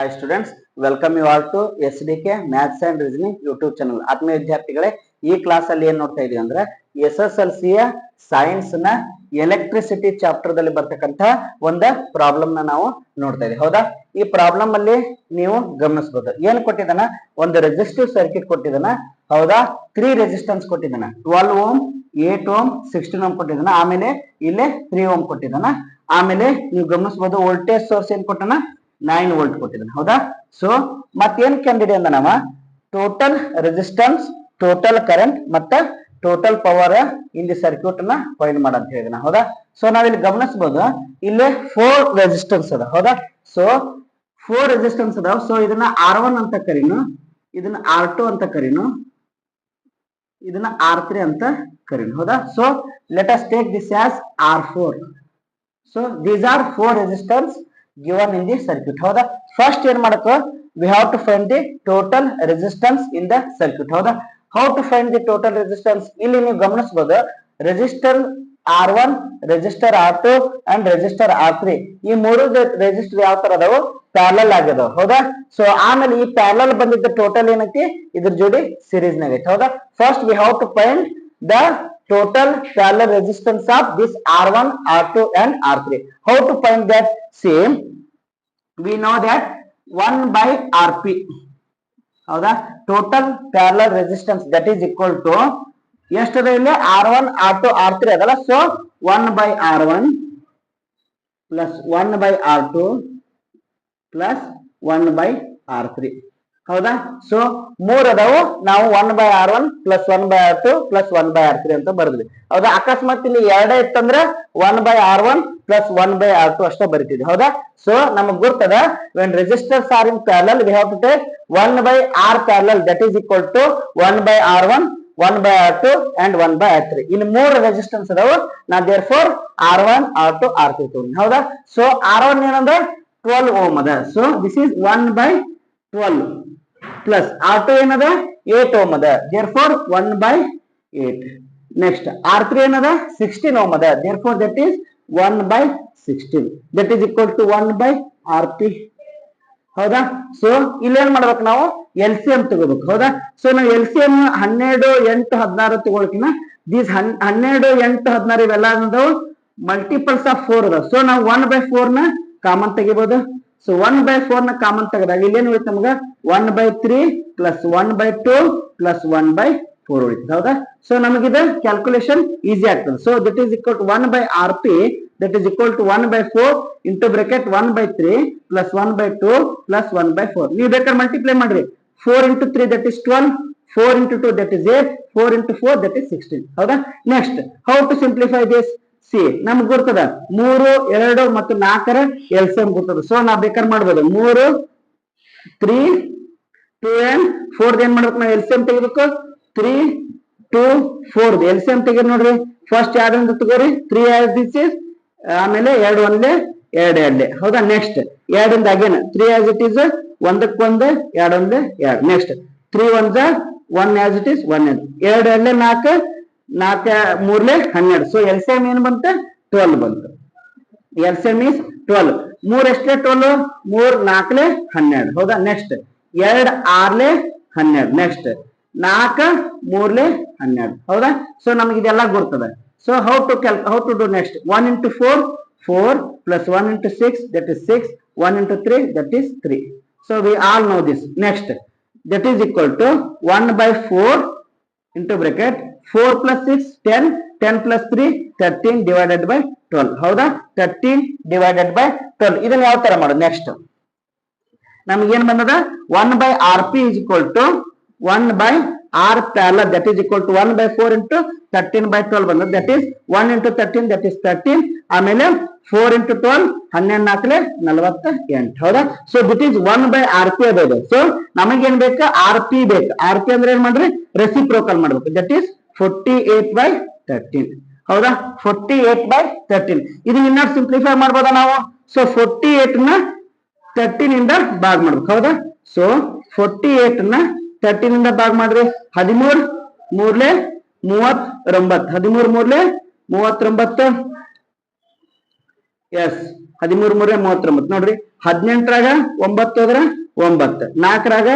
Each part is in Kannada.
Hi students, welcome you all to SDK Maths and Reasoning YouTube channel. ಆತ್ಮೀಯ ವಿದ್ಯಾರ್ಥಿಗಳೇ, ಈ ಕ್ಲಾಸ್ ಅಲ್ಲಿ ಏನ್ ನೋಡ್ತಾ ಇದೀವಿ ಅಂದ್ರೆ SSLC ಯ ಸೈನ್ಸ್ ನ ಎಲೆಕ್ಟ್ರಿಸಿಟಿ ಚಾಪ್ಟರ್ ದಲ್ಲಿ ಬರ್ತಕ್ಕಂತ ಒಂದು ಪ್ರಾಬ್ಲಮ್ ನ ನಾವು ನೋಡ್ತಾ ಇದೀವಿ. ಹೌದಾ? ಈ ಪ್ರಾಬ್ಲಮ್ ಅಲ್ಲಿ ನೀವು ಗಮನಿಸಬಹುದು. ಏನು ಕೊಟ್ಟಿದ್ದಾನ? ಒಂದು ರೆಸಿಸ್ಟಿವ್ ಸರ್ಕ್ಯೂಟ್ ಕೊಟ್ಟಿದ್ದಾನ. ಹೌದಾ? 3 ರೆಸಿಸ್ಟೆನ್ಸ್ ಕೊಟ್ಟಿದ್ದಾನ. 12 ಓಮ್, 8 ಓಮ್, 16 ಓಮ್ ಕೊಟ್ಟಿದ್ದಾನ. ಆಮೇಲೆ ಇಲ್ಲೇ 3 ಓಮ್ ಕೊಟ್ಟಿದ್ದಾನ. ಆಮೇಲೆ ನೀವು ಗಮನಿಸಬಹುದು ವೋಲ್ಟೇಜ್ ಸೋರ್ಸ್ ಏನ್ ಕೊಟ್ಟನ? 9 ವೋಲ್ಟ್ ಕೊಟ್ಟಿದ್ದಾನೆ. ಹೌದಾ? ಸೊ ಮತ್ತೇನ್ ಕಂಡಿಡಿ ಅಂದ ನಾವ ಟೋಟಲ್ ರೆಸಿಸ್ಟೆನ್ಸ್, ಟೋಟಲ್ ಕರೆಂಟ್ ಮತ್ತೆ total power in the circuit ನ ಫೈಂಡ್ ಮಾಡಂತ ಹೇಳಿದಾನ. ಹೌದಾ? ಸೊ ನಾವಿಲ್ಲಿ ಗಮನಿಸಬಹುದು ಇಲ್ಲಿ 4 ರೆಸಿಸ್ಟೆನ್ಸ್ ಅದ. ಹೌದಾ? ಸೊ 4 ರೆಸಿಸ್ಟೆನ್ಸ್ ಅದಾವ. ಸೊ ಇದನ್ನ R1 ಅಂತ ಕರೀನು, ಇದನ್ನ R2 ಅಂತ ಕರೀನು, ಇದನ್ನ R3 ಅಂತ ಕರೀನು. ಹೌದಾ? So let us take this as R4. So these are 4 resistance given in the circuit. ಹೌದಾ? ಫಸ್ಟ್ ಏನ್ ಮಾಡಬೇಕು? we have to find the total resistance in the circuit. ಹೌದಾ? how to find the total resistance? ಇಲ್ಲಿ ನೀವು ಗಮನಿಸಬಹುದು resistor R1, resistor R2 and resistor R3 ಈ ಮೂರು ರೆಸಿಸ್ಟರ್ ಯಾವ ತರ ಅದಾವು? ಪ್ಯಾರಲಲ್ ಆಗಿದಾವ. ಹೌದಾ? ಸೊ ಆಮೇಲೆ ಈ ಪ್ಯಾರಲಲ್ ಬಂದಿದ್ದ ಟೋಟಲ್ ಏನೈತಿ? ಇದ್ರ ಜೋಡಿ ಸೀರೀಸ್ ನಾಗ ಐತಿ. ಹೌದಾ? First we have to find the total parallel resistance of this R1, R2 and R3. How to find that? Same, we know that 1 by Rp. ಹೌದಾ? total parallel resistance that is equal to ಎಷ್ಟದ ಇಲ್ಲಿ? R1, R2, R3 ಅದಲ್ಲ. So 1 by R1 plus 1 by R2 plus 1 by R3. ಹೌದಾ? ಸೊ 3 ಅದಾವು. ನಾವು 1 by R1 plus 1 by R2 plus 1 by R3 ಅಂತ ಬರೆದ್ವಿ. ಹೌದಾ? ಅಕಸ್ಮಾತ್ ಇಲ್ಲಿ 2 ಇತ್ತಂದ್ರೆ 1 by R1 plus 1 by R2 ಅಷ್ಟ ಬರಿತಿದ್ವಿ. ಹೌದಾ? ಸೊ ನಮಗ್ ಗೊತ್ತದ when resistors are in parallel we have to take 1 by R parallel that is equal to 1 by R1, 1 by R2 and 1 by R3. ಇಲ್ಲಿ 3 ರೆಸಿಸ್ಟೆನ್ಸ್ ಅದಾವು. ನಾ therefore R1, R2, R3 ತಗೊಂಡಿ. ಹೌದಾ? ಸೊ R1 ಏನಂದ್ರೆ 12 ಓಮ್ ಅದ. So this is 1 by 12 plus R2 ಏನದ? 8 ಓಮ್ ಅದ. therefore 1 by 8. next R3 ಏನದ? 16 ಓಮ್ ಅದ. therefore that is 1 by 16. that is equal to 1 by Rp. ಹೌದಾ? ಸೊ ಇಲ್ಲಿ ಏನ್ ಮಾಡ್ಬೇಕು? ನಾವು LCM ತಗೋಬೇಕು. ಹೌದಾ? ಸೊ ನಾವು LCM 12, 8, 16 ತಗೊಳಕಿನ ದೀಸ್ 12, 8, 16 ಇವೆಲ್ಲ ಮಲ್ಟಿಪಲ್ಸ್ ಆಫ್ 4 ಅದ. ಸೊ ನಾವು 1 by 4 ನ ಕಾಮನ್ ತೆಗಿಬಹುದು. ಸೊ 1 by 4 ನ ಕಾಮನ್ ತೆಗೆದಾಗ ಇಲ್ಲಿ ಏನ್ ಉಳಿತು ನಮಗ? 1 by 3 plus 1 by 2 plus 1 by 4 ಉಳಿತು. ಹೌದಾ? ಸೊ ನಮಗಿದ ಕ್ಯಾಲ್ಕುಲೇಷನ್ ಈಸಿ ಆಗ್ತದೆ. So that is equal to 1 by Rp that is equal to 1 by 4 into bracket 1 by 3 plus 1 by 2 plus 1 by 4. ನೀವು ಬೇಕಾದ್ರೆ ಮಲ್ಟಿಪ್ಲೈ ಮಾಡ್ರಿ. 4 into 3 that is 12, 4 into 2 that is 8, 4 into 4 that is 16. ಹೌದಾ? Next how to simplify this? C ನಮ್ಗೆ ಗೊತ್ತದ 3, 2 ಮತ್ತು 4ರ LCM ಗೊತ್ತದ. ಸೊ ನಾವು ಬೇಕಾದ್ರೆ ಮಾಡ್ಬೋದು 3, 3, 2 and 4 ಏನ್ ಮಾಡ್ಬೇಕು? ನಾವು LCM ತೆಗಿಬೇಕು. 3, 2, 4 LCM ತೆಗಿ ನೋಡ್ರಿ. ಫಸ್ಟ್ ಯಾವ್ದಂತ ತಗೋರಿ? 3 as this is, ಆಮೇಲೆ 2 ಒಂದೇ 2 2. ಹೌದಾ? ನೆಕ್ಸ್ಟ್ 2 ಇಂದ ಅಗೇನ್ 3 as it is, ಒಂದಕ್ಕೆ 1, 2 ಒಂದೇ 2. Next 3 1 1 as it is 1 2 2 4, 4 3 12. So LCM ಏನ್ ಬಂತು? 12 ಬಂತು. LCM is 12. 3 ಎಷ್ಟೇ? 12. 3 4 12. ಹೌದಾ? ನೆಕ್ಸ್ಟ್ 2 6 12. ನೆಕ್ಸ್ಟ್ 4 3 12. ಹೌದಾ? ಸೊ ನಮಗೆ ಇದೆಲ್ಲ ಗೊತ್ತದ. So how to do next? 1 into 4 4 plus 1 into 6 that is 6, 1 into 3 that is 3. so we all know this. next that is equal to 1 by 4 into bracket 4 plus 6 10, 10 plus 3 13 divided by 12. ಹೌದಾ? 13 divided by 12. ಇದನ್ನ ಯಾವ ತರ ಮಾಡೋದು? ನೆಕ್ಸ್ಟ್ ನಮಗೆ ಏನ್ ಬಂದದ? 1 by Rp is equal to 1 by R parallel that is equal to 1 by 4 into 13 by 12 ಬಂದದ. that is 1 into 13 that is 13. ಆಮೇಲೆ 4 into 12 12 4 48. ಹೌದಾ? So that is 1 by Rp ಅದ. ಸೊ ನಮಗೇನ್ ಬೇಕು? Rp ಬೇಕು. Rp ಅಂದ್ರೆ ಏನ್ ಮಾಡ್ರಿ? ರೆಸಿಪ್ರೋಕಲ್ ಮಾಡ್ಬೇಕು. that is 48 by 13. ಹೌದಾ? 48 by 13. ಇದನ್ನ ಇನ್ನ ಸಿಂಪ್ಲಿಫೈ ಮಾಡ್ಬೋದಾ ನಾವು? ಸೊ 48 ನ 13 ಇಂದ ಭಾಗ ಮಾಡ್ಬೇಕು. ಹೌದಾ? ಸೊ 48 ನ 13 ಇಂದ ಭಾಗ ಮಾಡ್ರಿ. 13 3 39. 13 3 39. ಎಸ್ 13 3 39 ನೋಡ್ರಿ 18ರಾಗ 9 ಹೋದ್ರ 9 4ರಾಗ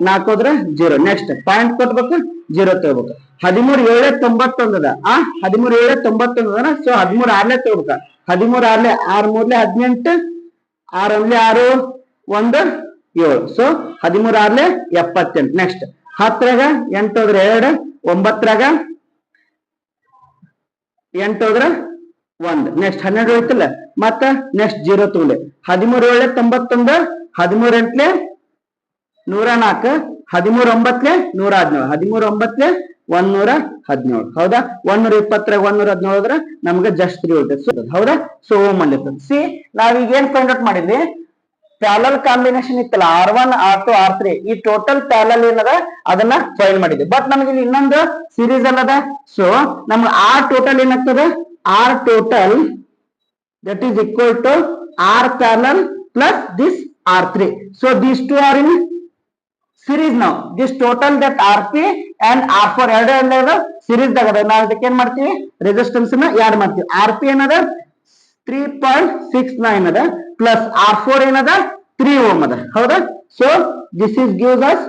4 ಹೋದ್ರ 0 ನೆಕ್ಸ್ಟ್ ಪಾಯಿಂಟ್ ಕೊಟ್ಬೇಕು 0 ತಗೋಬೇಕು 13 7 91 ಅದ 13 7 91 ಅದ ಸೊ 13 6 ತಗೋಬೇಕು 13 6 6 3 18 6 1 6 1 7 ಸೊ 13 6 78 ನೆಕ್ಸ್ಟ್ 10ರಾಗ 8 ಹೋದ್ರ 2 9ರಾಗ 8 ಹೋದ್ರ 1 ನೆಕ್ಸ್ಟ್ 12 ಹೋಯ್ತಲ್ಲ ಮತ್ತ ನೆಕ್ಸ್ಟ್ 0 ತಗೊಳ್ಳಿ 13 7 91 13 8 104 13 9 117 13 9 117 ಹೌದಾ 120 117 ಹೋದ್ರ ನಮ್ಗೆ ಜಸ್ಟ್ 3 ಉಳಿತದೆ ಹೌದಾ ಸೊ ಓಮ್ ಅಲ್ಲಿ ಸಿ ನಾವೀಗ ಏನ್ ಫೈಂಡ್ ಔಟ್ ಮಾಡಿದ್ವಿ ಪ್ಯಾರಲಲ್ ಕಾಂಬಿನೇಷನ್ ಇತ್ತಲ್ಲ R1 R2 R3 ಈ ಟೋಟಲ್ ಪ್ಯಾರಲಲ್ ಏನದ ಅದನ್ನ ಫೈಂಡ್ ಮಾಡಿದ್ವಿ ಬಟ್ ನಮಗೆ ಇನ್ನೊಂದು ಸೀರೀಸ್ ಅಲ್ಲದ ಸೊ ನಮ್ಗೆ R ಟೋಟಲ್ ಏನಾಗ್ತದೆ R total that is equal to R parallel plus this R3 so these two are in series now this total that RP and R4 ಎರಡು series ದಾಗ ನಾವು ಇದಕ್ಕೆ ಏನ್ ಮಾಡ್ತೀವಿ ರೆಸಿಸ್ಟೆನ್ಸ್ ನ ಆಡ್ ಮಾಡ್ತೀವಿ RP ಏನದ 3.69 ಅದ plus R4 ಏನದ 3 ohm ಅದ ಹೌದಾ so this is gives us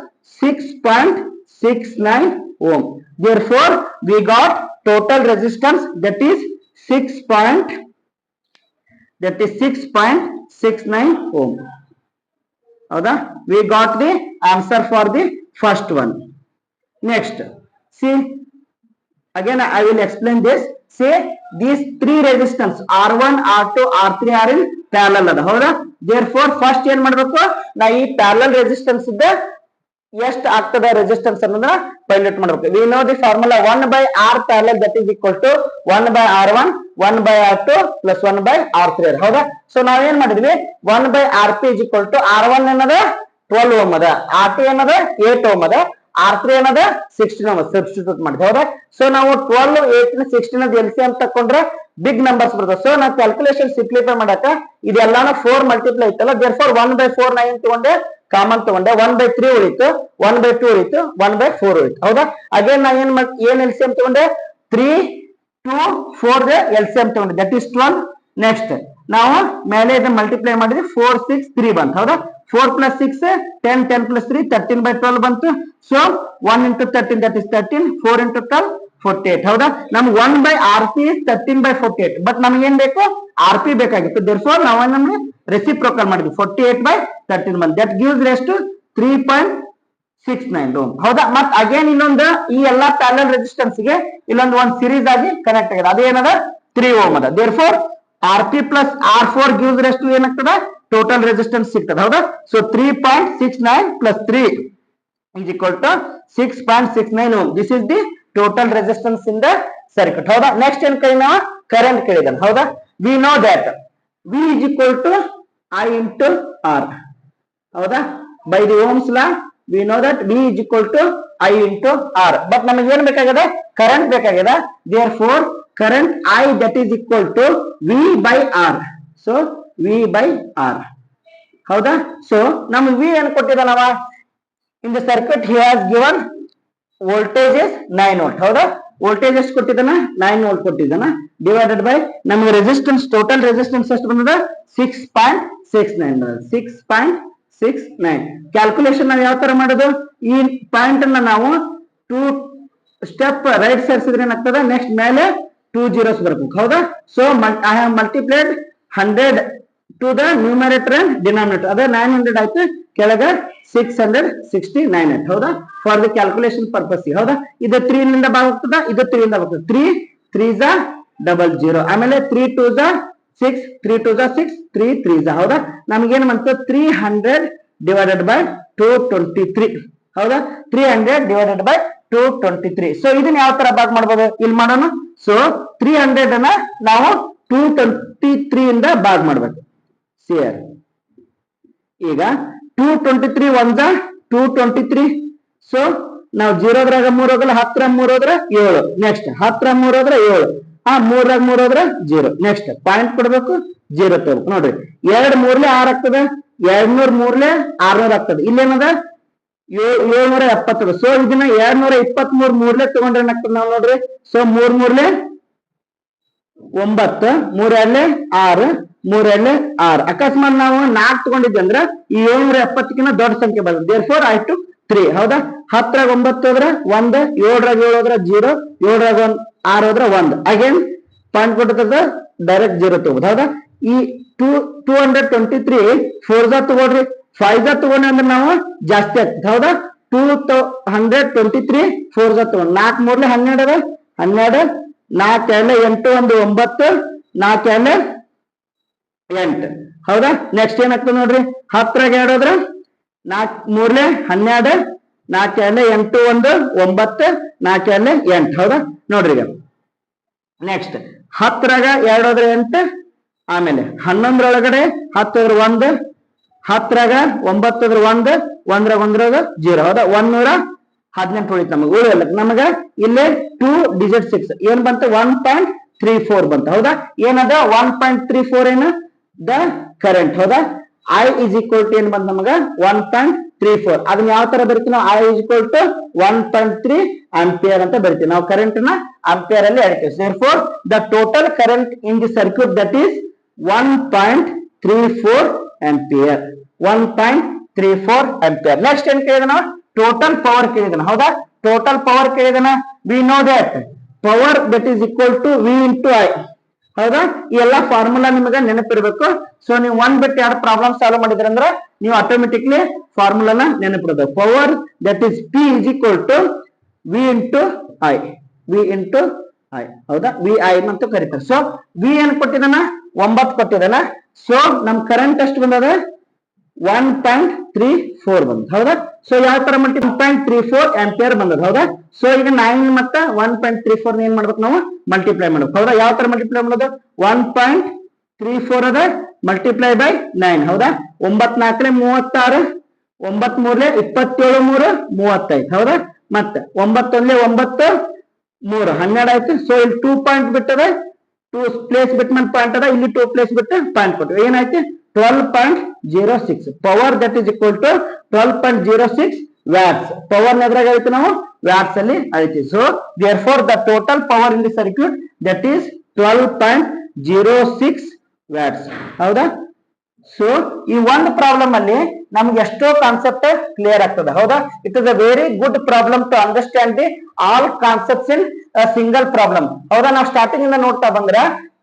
6.69 ohm therefore we got total resistance that is 6.69 ohm howda we got the answer for the first one next see again I will explain this say these three resistance R1 R2 R3 are in parallel ada howda therefore first ಏನ್ ಮಾಡಬೇಕು ನಾ ಈ parallel resistance ಇದ್ದ ಎಷ್ಟು ಆಗ್ತದೆ ರೆಸಿಸ್ಟೆನ್ಸ್ ಅನ್ನೋದನ್ನ ಫೈಂಡ್ ಮಾಡಬೇಕು we know the formula 1 by R parallel that is equal to 1 by R1 1 by R2 plus 1 by R3 ಹೌದಾ ಸೊ ನಾವ್ ಏನ್ ಮಾಡಿದ್ವಿ 1 by RP is equal to R1 ಏನದ 12 ohm ಅದ R2 ಏನದ 8 ohm ಅದ R3 ಏನದ 16 ohm ಸಬ್ಸ್ಟಿಟ್ಯೂಟ್ ಮಾಡಿದ್ವಿ ಹೌದಾ ಸೊ ನಾವು 12 8 16 ಅದ LCM ತಕೊಂಡ್ರೆ ಬಿಗ್ ನಂಬರ್ಸ್ ಬರ್ತದೆ ಸೊ ನಾವು ಕ್ಯಾಲ್ಕುಲೇಷನ್ ಸಿಂಪ್ಲಿಫೈ ಮಾಡಕ ಇದೆಲ್ಲಾನು 4 ಮಲ್ಟಿಪ್ಲೈ ಇತ್ತಲ್ಲ therefore 1 by 4 9 ತಗೊಂಡೆ ಕಾಮನ್ ತಗೊಂಡೆ 1 by 3 ಉಳಿತು 1 by 2 ಉಳಿತು 1 by 4 ಉಳಿತು ಹೌದಾ ಅಗೇನ್ ನಾ ಏನ್ LCM ತಗೊಂಡೆ 3 2 4 ದ LCM ತಗೊಂಡೆ ದಟ್ ಇಸ್ 12 ನೆಕ್ಸ್ಟ್ ನಾವು ಮೇಲೆ ಇದನ್ನ ಮಲ್ಟಿಪ್ಲೈ ಮಾಡಿದ್ರೆ 4 6 3 ಬಂತು ಹೌದಾ 4 plus 6 10 10 plus 3 13 by 12 ಬಂತು so 1 into 13 that is 13 4 into 12 48 ಹೌದಾ ನಮ್ಗೆ 1 by RP is 13 by 48 but ನಮ್ಗೆ ಏನ್ ಬೇಕು RP ಬೇಕಾಗಿತ್ತು therefore ನಾವು ನಮ್ಗೆ ರೆಸಿಪ್ರೋಕಲ್ ಮಾಡಿದ್ವಿ 48 by 13 ಬಂತು that gives rise to 3.69 ohm ಹೌದಾ ಮತ್ ಅಗೇನ್ ಇನ್ನೊಂದು ಈ ಎಲ್ಲಾ ಪ್ಯಾರಲಲ್ ರೆಸಿಸ್ಟೆನ್ಸ್ ಗೆ ಇಲ್ಲೊಂದು ಒಂದು ಸೀರೀಸ್ ಆಗಿ ಕನೆಕ್ಟ್ ಆಗಿದೆ ಅದೇನದ 3 ohm ಅದ therefore RP plus R4 gives rise to ಏನಾಗ್ತದ ಟೋಟಲ್ ರೆಸಿಸ್ಟೆನ್ಸ್ ಸಿಗ್ತದೆ ಹೌದಾ so 3.69 plus 3 is equal to 6.69 ohm this is the total resistance in the circuit ಹೌದಾ ನೆಕ್ಸ್ಟ್ ಏನ್ ಕೈ ನಾವು ಕರೆಂಟ್ ಕೇಳಿದಾನೆ ಹೌದಾ we know that V is equal to I into R ಹೌದಾ by the Ohm's law we know that V is equal to I into R but ನಮಗೆ ಏನು ಬೇಕಾಗಿದೆ ಕರೆಂಟ್ ಬೇಕಾಗಿದೆ therefore current I that is equal to V by R so V by R ಹೌದಾ so ನಮಗೆ V ಏನು ಕೊಟ್ಟಿದ್ದಾನವ in the circuit he has given voltage is 9 volt ಹೌದಾ ವೋಲ್ಟೇಜ್ ಎಷ್ಟು ಕೊಟ್ಟಿದ್ದಾನ 9 ವೋಲ್ಟ್ ಕೊಟ್ಟಿದ್ದಾನ ಡಿವೈಡೆಡ್ ಬೈ ನಮಗೆ ರೆಸಿಸ್ಟೆನ್ಸ್ ಟೋಟಲ್ ರೆಸಿಸ್ಟೆನ್ಸ್ ಎಷ್ಟು ಬಂದದ 6.69 ಕ್ಯಾಲ್ಕುಲೇಷನ್ ನಾವು ಯಾವ ತರ ಮಾಡೋದು ಈ ಪಾಯಿಂಟ್ ಅನ್ನ ನಾವು 2 ಸ್ಟೆಪ್ ರೈಟ್ ಸೇರಿಸಿದ್ರೆ ಏನಾಗ್ತದೆ ನೆಕ್ಸ್ಟ್ ಮೇಲೆ 2 zeros ಬರಬೇಕು ಹೌದಾ so I have multiplied 100 to the numerator and denominator ಅದೇ 900 ಆಯ್ತು ಕೆಳಗೆ 669 ಆಯ್ತು ಹೌದಾ ಫಾರ್ ದ ಕ್ಯಾಲ್ಕುಲೇಷನ್ ಪರ್ಪಸ್ ಹೌದಾ ಇದು 3 ನಿಂದ ಭಾಗ ಆಗ್ತದ ಇದು 3 ಇಂದ ಬರ್ತದೆ 3 3 00 ಆಮೇಲೆ 3 2 6 3 2 6 3 3 ಹೌದಾ ನಮಗೇನು ಬಂತು 300 divided by 223 ಹೌದಾ 300 divided by 223 ಸೊ ಇದನ್ನ ಯಾವ ತರ ಭಾಗ ಮಾಡಬಹುದು ಇಲ್ಲಿ ಮಾಡೋಣ ಸೊ 300 ಅನ್ನ ನಾವು 223 ಇಂದ ಭಾಗ ಮಾಡಬೇಕು ಸೇರ್ ಈಗ 223 1 223 ಸೊ ನಾವು 0 ದ್ರಾಗ 3 ಹೋಗಲ್ಲ 10 ರ 3 ಹೋದ್ರೆ 7 ನೆಕ್ಸ್ಟ್ 10 ರ 3 ಹೋದ್ರೆ 7 3 ರಾಗ 3 ಹೋದ್ರೆ 0 ನೆಕ್ಸ್ಟ್ ಪಾಯಿಂಟ್ ಕೊಡಬೇಕು 0 ತಗೋಬೇಕು ನೋಡ್ರಿ 2 3 6 ಆಗ್ತದೆ 200 3 600 ಆಗ್ತದೆ ಇಲ್ಲೇನದ 770 ಸೊ ಇದನ್ನ 223 3 ತಗೊಂಡ್ರೆ ಏನಾಗ್ತದೆ ನಾವು ನೋಡ್ರಿ ಸೊ 3 3 9 3 6 3 6 ಅಕಸ್ಮಾತ್ ನಾವು 4 ತಗೊಂಡಿದ್ವಿ ಅಂದ್ರ ಈ 770 ದೊಡ್ಡ ಸಂಖ್ಯೆ ಬರ್ತದೆ therefore I took 3 ಹೌದಾ 10 ರಾಗ 9 ಹೋದ್ರ 1 7 ರಾಗ 7 ಹೋದ್ರ 0 7 ರಾಗ 6 ಹೋದ್ರ 1 ಅಗೇನ್ ಪಾಯಿಂಟ್ ಕೊಟ್ಟದ ಡೈರೆಕ್ಟ್ 0 ತಗೋಬಹುದು ಹೌದಾ ಈ 223 4 ಜಾ ತಗೊಳ್ರಿ 5 ಜಾ ತಗೊಂಡ್ರೆ ಅಂದ್ರೆ ನಾವು ಜಾಸ್ತಿ ಆಗ್ತದೆ ಹೌದಾ 223 4 ಜಾ ತಗೊಂಡ್ 4 ಮೂರ್ಲೆ 12 12 4 8 1 9 4 8 ಹೌದಾ ನೆಕ್ಸ್ಟ್ ಏನಾಗ್ತದೆ ನೋಡ್ರಿ 10 ರಾಗ 2 ಹೋದ್ರ 4 ಮೂರ್ಲೆ 12 4 8 1 9 4 8 ಹೌದಾ ನೋಡ್ರಿ ಈಗ ನೆಕ್ಸ್ಟ್ 10 ರಾಗ 2 ಹೋದ್ರೆ 8 ಆಮೇಲೆ 11 ರೊಳಗಡೆ 10 ಹೋದ್ರೆ 1 10 ರಾಗ 9 ಹೋದ್ರೆ 1 1 ರಾಗ 1 ರಾಗ 0 ಹೌದಾ 118 ಉಳಿತು ನಮಗೆ ಉಳಿಯಲ್ಲ ನಮಗ ಇಲ್ಲೇ 2 ಡಿಜಿಟ್ 6 ಏನ್ ಬಂತು 1.34 ಬಂತು ಹೌದಾ ಏನದ 1.34 ಏನು ದ ಕರೆಂಟ್ ಹೌದಾ I is equal to ಏನ್ ಬಂತು ನಮಗ 1.34 ಅದನ್ನ ಯಾವ ತರ ಬರೀತೀವಿ ನಾವು I is equal to 1.3 ampere ಅಂತ ಬರೀತೀವಿ ನಾವು ಕರೆಂಟ್ ನ ಆಂಪಿಯರ್ ಅಲ್ಲಿ ಹೇಳ್ತೀವಿ therefore the total current in the circuit that is 1.34 ampere 1.34 ampere next ಏನ್ ಕೇಳಿದನ total power ಕೇಳಿದನ ಹೌದಾ total power ಕೇಳಿದನ we know that power that is equal to V into I ಹೌದಾ ಈ ಎಲ್ಲಾ ಫಾರ್ಮುಲಾ ನಿಮಗೆ ನೆನಪಿರ್ಬೇಕು ಸೊ ನೀವು ಒಂದ್ ಬಿಟ್ಟು ಎರಡು ಪ್ರಾಬ್ಲಮ್ ಸಾಲ್ವ್ ಮಾಡಿದ್ರಿ ಅಂದ್ರೆ ನೀವು ಆಟೋಮೆಟಿಕ್ಲಿ ಫಾರ್ಮುಲಾನ ನೆನಪಿಡಬೇಕು power that is P is equal to V into I ಹೌದಾ ವಿ ಐ ಅಂತ ಕರೀತಾರೆ ಸೊ ವಿ ಏನ್ ಕೊಟ್ಟಿದಾನ 9 ಕೊಟ್ಟಿದಾನ ಸೊ ನಮ್ ಕರೆಂಟ್ ಎಷ್ಟು ಬಂದದ 1.34 ಬಂದ ಹೌದಾ ಸೊ ಯಾವ ತರ ಮಲ್ಟಿ 1.34 ಆಂಪಿಯರ್ ಬಂದದ ಹೌದಾ ಸೊ ಈಗ 9 ಮತ್ತೆ 1.34 ಏನ್ ಮಾಡ್ಬೇಕು ನಾವು ಮಲ್ಟಿಪ್ಲೈ ಮಾಡ್ಬೇಕು ಹೌದಾ ಯಾವ ತರ ಮಲ್ಟಿಪ್ಲೈ ಮಾಡೋದು 1.34 ಅದ ಮಲ್ಟಿಪ್ಲೈ ಬೈ 9 ಹೌದಾ 9 4 36 9 3 27 3 35 ಹೌದಾ ಮತ್ತೆ 9 1 9 3 12 ಆಯ್ತು ಸೊ ಇಲ್ಲಿ 2 ಪಾಯಿಂಟ್ ಬಿಟ್ಟದೆ 2 ಪ್ಲೇಸ್ ಬಿಟ್ಟು ನನ್ನ ಪಾಯಿಂಟ್ ಅದ ಇಲ್ಲಿ 2 ಪ್ಲೇಸ್ ಬಿಟ್ಟು ಪಾಯಿಂಟ್ ಕೊಟ್ಟು ಏನಾಯ್ತು 12.06 power that is equal to 12.06 watts power ಎದ್ರಾಗ ಆಯ್ತು ನಾವು ವ್ಯಾಟ್ಸ್ ಅಲ್ಲಿ ಆಯ್ತು so therefore the total power in the circuit that is 12.06 watts ಹೌದಾ ಸೊ ಈ ಒಂದು ಪ್ರಾಬ್ಲಮ್ ಅಲ್ಲಿ ನಮ್ಗೆ ಎಷ್ಟೋ ಕಾನ್ಸೆಪ್ಟ್ ಕ್ಲಿಯರ್ ಆಗ್ತದೆ ಹೌದಾ it is a very good problem to understand the all concepts in single problem ಹೌದಾ ನಾವು ಸ್ಟಾರ್ಟಿಂಗ್ ಇಂದ ನೋಡ್ತಾ ಬಂದ್ರ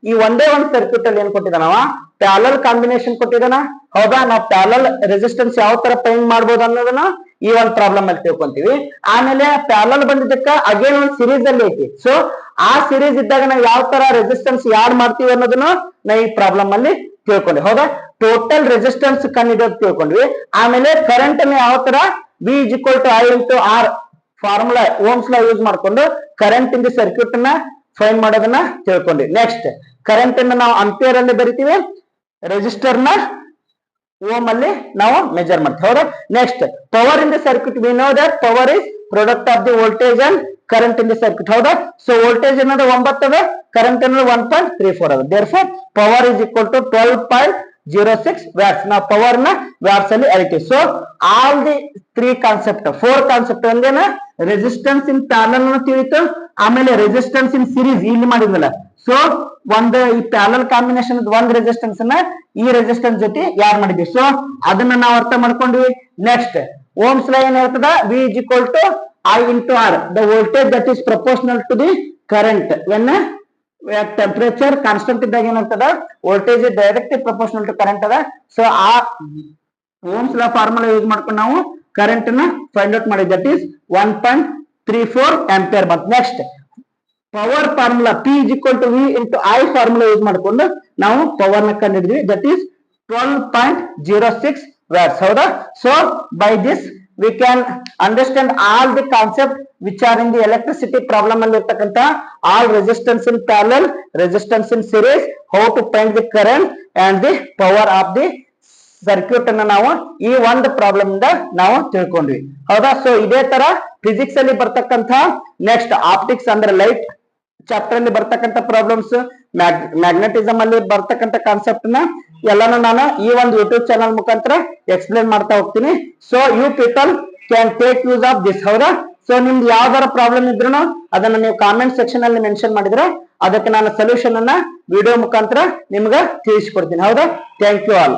ಈ ಒಂದೇ ಒಂದು ಸರ್ಕ್ಯೂಟ್ ಅಲ್ಲಿ ಏನ್ ಕೊಟ್ಟಿದಾನವ ಪ್ಯಾರಲಲ್ ಕಾಂಬಿನೇಷನ್ ಕೊಟ್ಟಿದಾನ ಹೌದಾ ನಾವು ಪ್ಯಾರಲಲ್ ರೆಸಿಸ್ಟೆನ್ಸ್ ಯಾವ ತರ ಫೈಂಡ್ ಮಾಡ್ಬೋದು ಅನ್ನೋದನ್ನ ಈ ಒಂದು ಪ್ರಾಬ್ಲಮ್ ಅಲ್ಲಿ ತಿಳ್ಕೊಂತೀವಿ ಆಮೇಲೆ ಪ್ಯಾರಲಲ್ ಬಂದಿದ್ದಕ್ಕ ಅಗೇನ್ ಒಂದು ಸಿರೀಸ್ ಅಲ್ಲಿ ಐತಿ ಸೊ ಆ ಸಿರೀಸ್ ಇದ್ದಾಗ ನಾವು ಯಾವ ತರ ರೆಸಿಸ್ಟೆನ್ಸ್ ಯಾಡ್ ಮಾಡ್ತೀವಿ ಅನ್ನೋದನ್ನ ನಾವು ಈ ಪ್ರಾಬ್ಲಮ್ ಅಲ್ಲಿ ತಿಳ್ಕೊಂಡ್ವಿ ಹೌದಾ ಟೋಟಲ್ ರೆಸಿಸ್ಟೆನ್ಸ್ ಕಂಡಿದ್ದು ತಿಳ್ಕೊಂಡ್ವಿ ಆಮೇಲೆ ಕರೆಂಟ್ ಅನ್ನು ಯಾವ ತರ V is equal to I into R formula Ohm's law use ಮಾಡ್ಕೊಂಡು ಕರೆಂಟ್ ಇನ್ ದಿ ಸರ್ಕ್ಯೂಟ್ ನ ಫೈಂಡ್ ಮಾಡೋದನ್ನ ತಿಳ್ಕೊಂಡ್ವಿ ನೆಕ್ಸ್ಟ್ ಕರೆಂಟ್ ಅನ್ನ ನಾವು ಆಂಪಿಯರ್ ಅಲ್ಲಿ ಬರಿತೀವಿ ರೆಸಿಸ್ಟರ್ ನ ಓಮ್ ಅಲ್ಲಿ ನಾವು ಮೆಜರ್ ಮಾಡ್ತೀವಿ ಹೌದಾ next power in the circuit we know that power is product of the voltage and current in the circuit ಹೌದಾ ಸೊ ವೋಲ್ಟೇಜ್ ಅನ್ನೋದು 9 ಅದ ಕರೆಂಟ್ ಅನ್ನೋದು 1.34 ಅದ therefore power is equal to 12.06 watts ನಾವು ಪವರ್ ನ ವ್ಯಾಟ್ಸ್ ಅಲ್ಲಿ ಅಳಿತೀವಿ so all the 3 concept 4 concept ಒಂದೇನ ರೆಸಿಸ್ಟೆನ್ಸ್ ಇನ್ ಪ್ಯಾರಲಲ್ ಅನ್ನು ತಿಳಿತು ಆಮೇಲೆ ರೆಸಿಸ್ಟೆನ್ಸ್ ಇನ್ ಸಿರೀಸ್ ಇಲ್ಲಿ ಮಾಡಿದ್ವಲ್ಲ ಸೊ ಒಂದು ಈ ಪ್ಯಾರಲಲ್ ಕಾಂಬಿನೇಷನ್ ಒಂದ್ ರೆಸಿಸ್ಟೆನ್ಸ್ ನ ಈ ರೆಸಿಸ್ಟೆನ್ಸ್ ಜೊತೆ ಯಾರು ಮಾಡಿದ್ವಿ ಸೊ ಅದನ್ನ ನಾವು ಅರ್ಥ ಮಾಡ್ಕೊಂಡ್ವಿ ನೆಕ್ಸ್ಟ್ ಓಮ್ಸ್ ಲಾ ಏನ್ ಹೇಳ್ತದ V is equal to I into R the voltage that is proportional to the current when temperature constant ಇದ್ದಾಗ ಏನಾಗ್ತದ voltage directly proportional to current ಅದ ಸೊ ಆ ಓಮ್ಸ್ ಲಾ ಫಾರ್ಮುಲಾ ಯೂಸ್ ಮಾಡ್ಕೊಂಡು ನಾವು ಕರೆಂಟ್ ನ ಫೈಂಡ್ ಔಟ್ ಮಾಡಿದ್ವಿ ದಟ್ ಈಸ್ 1.34 ಆಂಪಿಯರ್ ಬಂತು next power formula P is equal to V into I formula use ಮಾಡ್ಕೊಂಡು ನಾವು ಪವರ್ ನ ಕಂಡಿದ್ವಿ ದಟ್ ಈಸ್ 12.06 ವ್ಯಾಟ್ಸ್ ಹೌದಾ so by this we can understand all the concept which are in the electricity problem ಅಲ್ಲಿ ಇರತಕ್ಕಂತ all resistance in parallel resistance in series how to find the current and the power of the circuit ಅನ್ನು ನಾವು ಈ ಒಂದು ಪ್ರಾಬ್ಲಮ್ ಇಂದ ನಾವು ತಿಳ್ಕೊಂಡ್ವಿ ಹೌದಾ ಸೊ ಇದೇ ತರ ಫಿಸಿಕ್ಸ್ ಅಲ್ಲಿ ಬರ್ತಕ್ಕಂತ ನೆಕ್ಸ್ಟ್ ಆಪ್ಟಿಕ್ಸ್ ಅಂದ್ರೆ ಲೈಟ್ ಚಾಪ್ಟರ್ ಅಲ್ಲಿ ಬರ್ತಕ್ಕಂತ ಪ್ರಾಬ್ಲಮ್ಸ್ ಮ್ಯಾಗ್ನೆಟಿಸಮ್ ಅಲ್ಲಿ ಬರ್ತಕ್ಕಂತ ಕಾನ್ಸೆಪ್ಟ್ ನ ಎಲ್ಲಾನು ನಾನು ಈ ಒಂದು ಯೂಟ್ಯೂಬ್ ಚಾನಲ್ ಮುಖಾಂತರ ಎಕ್ಸ್ಪ್ಲೇನ್ ಮಾಡ್ತಾ ಹೋಗ್ತೀನಿ so you people can take use of this ಹೌದಾ ಸೊ ನಿಮ್ದು ಯಾವ್ದಾರ ಪ್ರಾಬ್ಲಮ್ ಇದ್ರು ಅದನ್ನ ನೀವು ಕಾಮೆಂಟ್ ಸೆಕ್ಷನ್ ಅಲ್ಲಿ ಮೆನ್ಷನ್ ಮಾಡಿದ್ರೆ ಅದಕ್ಕೆ ನಾನು ಸೊಲ್ಯೂಷನ್ ಅನ್ನ ವಿಡಿಯೋ ಮುಖಾಂತರ ನಿಮ್ಗೆ ತಿಳಿಸ್ಕೊಡ್ತೀನಿ. ಹೌದಾ? Thank you all.